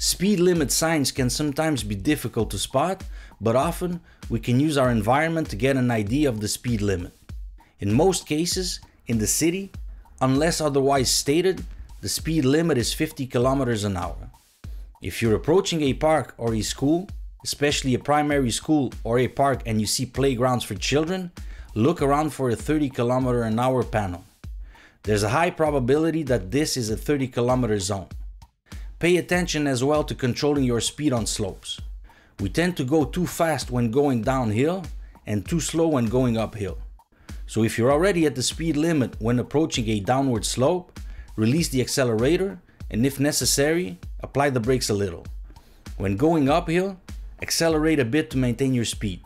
Speed limit signs can sometimes be difficult to spot, but often we can use our environment to get an idea of the speed limit. In most cases, in the city, unless otherwise stated, the speed limit is 50 kilometers an hour. If you're approaching a park or a school, especially a primary school or a park, and you see playgrounds for children, look around for a 30 kilometer an hour panel. There's a high probability that this is a 30 kilometer zone. Pay attention as well to controlling your speed on slopes. We tend to go too fast when going downhill and too slow when going uphill. So if you're already at the speed limit when approaching a downward slope, release the accelerator and if necessary, apply the brakes a little. When going uphill, accelerate a bit to maintain your speed.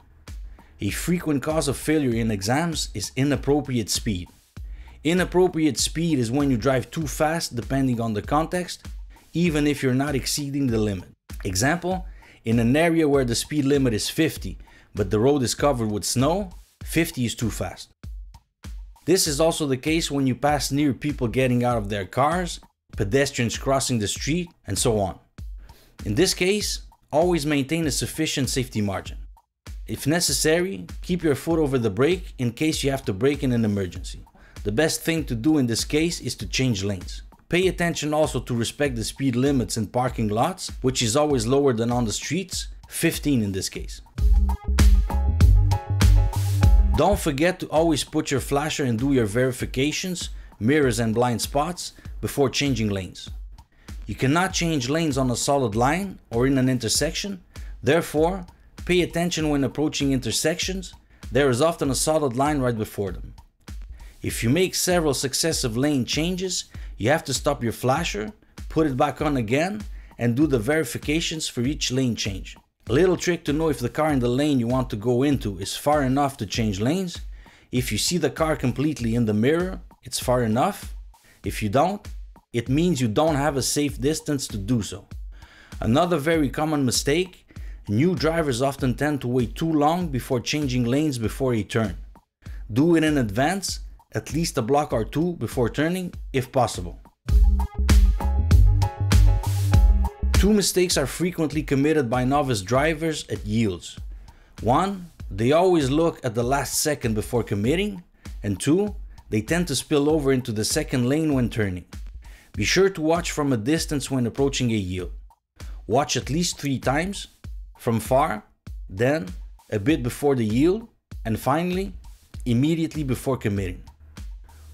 A frequent cause of failure in exams is inappropriate speed. Inappropriate speed is when you drive too fast depending on the context, even if you're not exceeding the limit. Example, in an area where the speed limit is 50, but the road is covered with snow, 50 is too fast. This is also the case when you pass near people getting out of their cars, pedestrians crossing the street, and so on. In this case, always maintain a sufficient safety margin. If necessary, keep your foot over the brake in case you have to brake in an emergency. The best thing to do in this case is to change lanes. Pay attention also to respect the speed limits in parking lots, which is always lower than on the streets, 15 in this case. Don't forget to always put your flasher and do your verifications, mirrors and blind spots before changing lanes. You cannot change lanes on a solid line or in an intersection, therefore pay attention when approaching intersections. There is often a solid line right before them. If you make several successive lane changes, you have to stop your flasher, put it back on again, and do the verifications for each lane change. A little trick to know if the car in the lane you want to go into is far enough to change lanes. If you see the car completely in the mirror, it's far enough. If you don't, it means you don't have a safe distance to do so. Another very common mistake, new drivers often tend to wait too long before changing lanes before a turn. Do it in advance, at least a block or two before turning, if possible. Two mistakes are frequently committed by novice drivers at yields. One, they always look at the last second before committing, and two, they tend to spill over into the second lane when turning. Be sure to watch from a distance when approaching a yield. Watch at least 3 times, from far, then a bit before the yield, and finally, immediately before committing.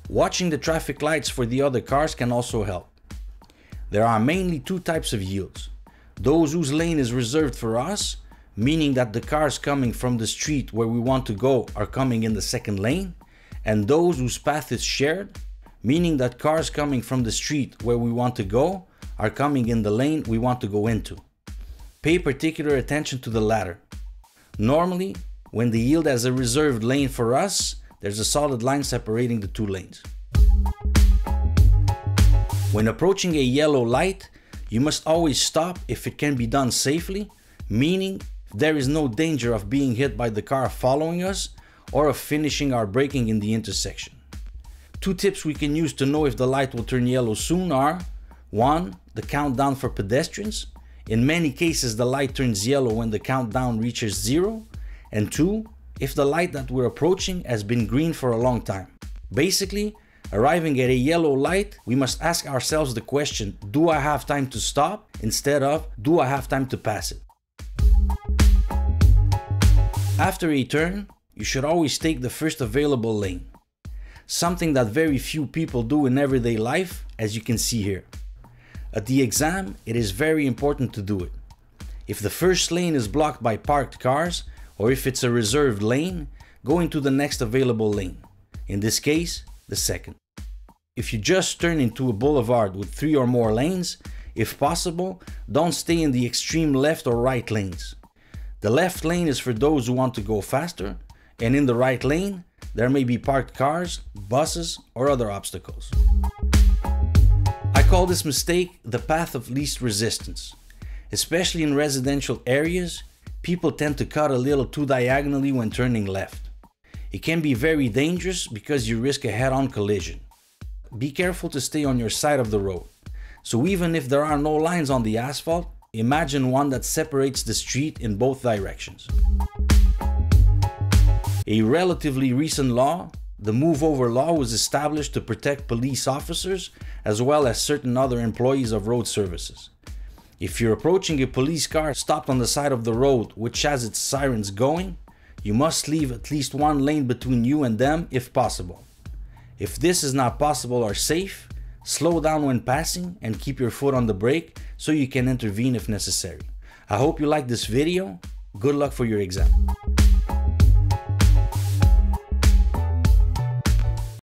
Watching the traffic lights for the other cars can also help. There are mainly 2 types of yields. Those whose lane is reserved for us, meaning that the cars coming from the street where we want to go are coming in the second lane, and those whose path is shared, meaning that cars coming from the street where we want to go are coming in the lane we want to go into. Pay particular attention to the latter. Normally, when the yield has a reserved lane for us, there's a solid line separating the 2 lanes. When approaching a yellow light, you must always stop if it can be done safely, meaning if there is no danger of being hit by the car following us or of finishing our braking in the intersection. 2 tips we can use to know if the light will turn yellow soon are: 1. The countdown for pedestrians. In many cases the light turns yellow when the countdown reaches 0. And 2. If the light that we're approaching has been green for a long time. Basically, arriving at a yellow light, we must ask ourselves the question, do I have time to stop? Instead of, do I have time to pass it? After a turn, you should always take the first available lane. Something that very few people do in everyday life, as you can see here. At the exam, it is very important to do it. If the first lane is blocked by parked cars, or if it's a reserved lane, go into the next available lane. In this case, the second. If you just turn into a boulevard with 3 or more lanes, if possible, don't stay in the extreme left or right lanes. The left lane is for those who want to go faster, and in the right lane, there may be parked cars, buses, or other obstacles. I call this mistake the path of least resistance. Especially in residential areas, people tend to cut a little too diagonally when turning left. It can be very dangerous because you risk a head-on collision. Be careful to stay on your side of the road. So even if there are no lines on the asphalt, imagine one that separates the street in both directions. A relatively recent law, the Move Over Law, was established to protect police officers as well as certain other employees of road services. If you're approaching a police car stopped on the side of the road which has its sirens going, you must leave at least one lane between you and them if possible. If this is not possible or safe, slow down when passing and keep your foot on the brake so you can intervene if necessary. I hope you liked this video. Good luck for your exam.